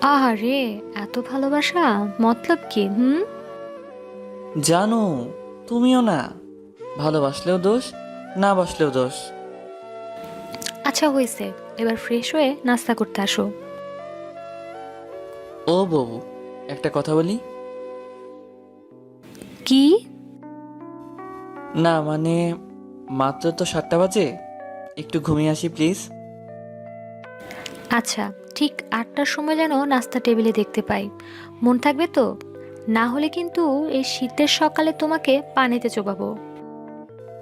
আহারে, এত ভালোবাসা! মতলব কি? হুম। জানো, তুমিও না। ভালোবাসলেও দোষ, না বাসলেও দোষ। আচ্ছা হয়েছে, এবার ফ্রেশ হয়ে নাস্তা করতে আসো। ও বউ, একটা কথা বলি। কি? না মানে, মাত্র তো 7টা বাজে, একটু ঘুমিয়ে আসি প্লিজ। আচ্ছা, ঠিক 8টার সময় যেন নাস্তা টেবিলে দেখতে পাই। মন থাকবে তো? না হলে কিন্তু এই শীতের সকালে তোমাকে পানিতে চোবাবো।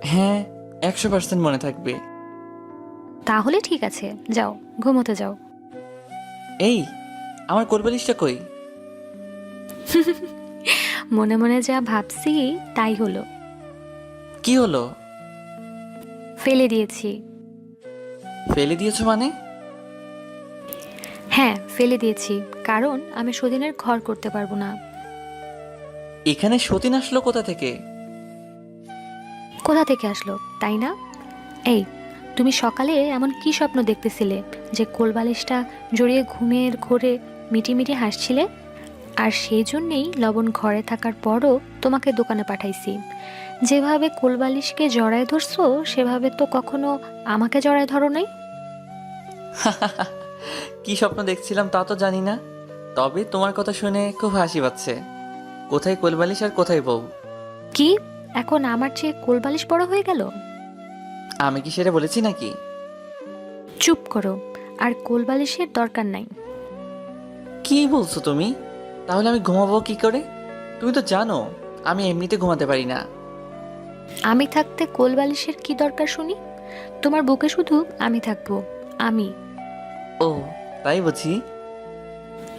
হ্যাঁ, 100% মনে থাকবে। তাহলে ঠিক আছে, যাও, ঘুমোতে যাও। এই, আমার কোলবালিশটা কই? মনে মনে যা ভাবছি তাই হলো। কি হলো? ফেলে দিয়েছি। ফেলে দিয়েছো মানে? হ্যাঁ, ফেলে দিয়েছি, কারণ আমি সতীনের ঘর করতে পারবো না। এখানে সতীন আসলো কোথা থেকে? কোথা থেকে আসলো, তাই না? এই, তুমি সকালে এমন কি স্বপ্ন দেখতেছিলে যে কোলবালিশটা জড়িয়ে ঘুমের ঘোরে মিটিমিটি হাসছিলে? আর সেই জন্যেই লবণ ঘরে থাকার পরও তোমাকে দোকানে পাঠাইছি। যেভাবে কোলবালিশকে জড়ায় ধরছো সেভাবে তো কখনো আমাকে জড়ায় ধরো নাই। কি স্বপ্ন দেখছিলাম তা তো জানি না, তবে তোমার কথা শুনে খুব হাসি পাচ্ছে। কোথায় কোলবালিশ আর কোথায় বউ? কি? এখন আমার চেয়ে কোলবালিশ বড় হয়ে গেল? আমি কি সেটা বলেছি নাকি? চুপ করো, আর কোলবালিশের দরকার নাই। কি বলছো তুমি? তাহলে আমি ঘুমাবো কি করে? তুমি তো জানো আমি এমনিতে ঘুমাতে পারি না। আমি থাকতে কোলবালিশের কি দরকার শুনি? তোমার বুকে শুধু আমি থাকবো। আমি। ও, তাই বুঝি।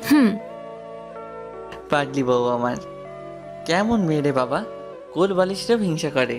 হুম। পাগলি বউ আমার। কেমন মেয়ে রে বাবা, কোল বালিশটা হিংসা করে।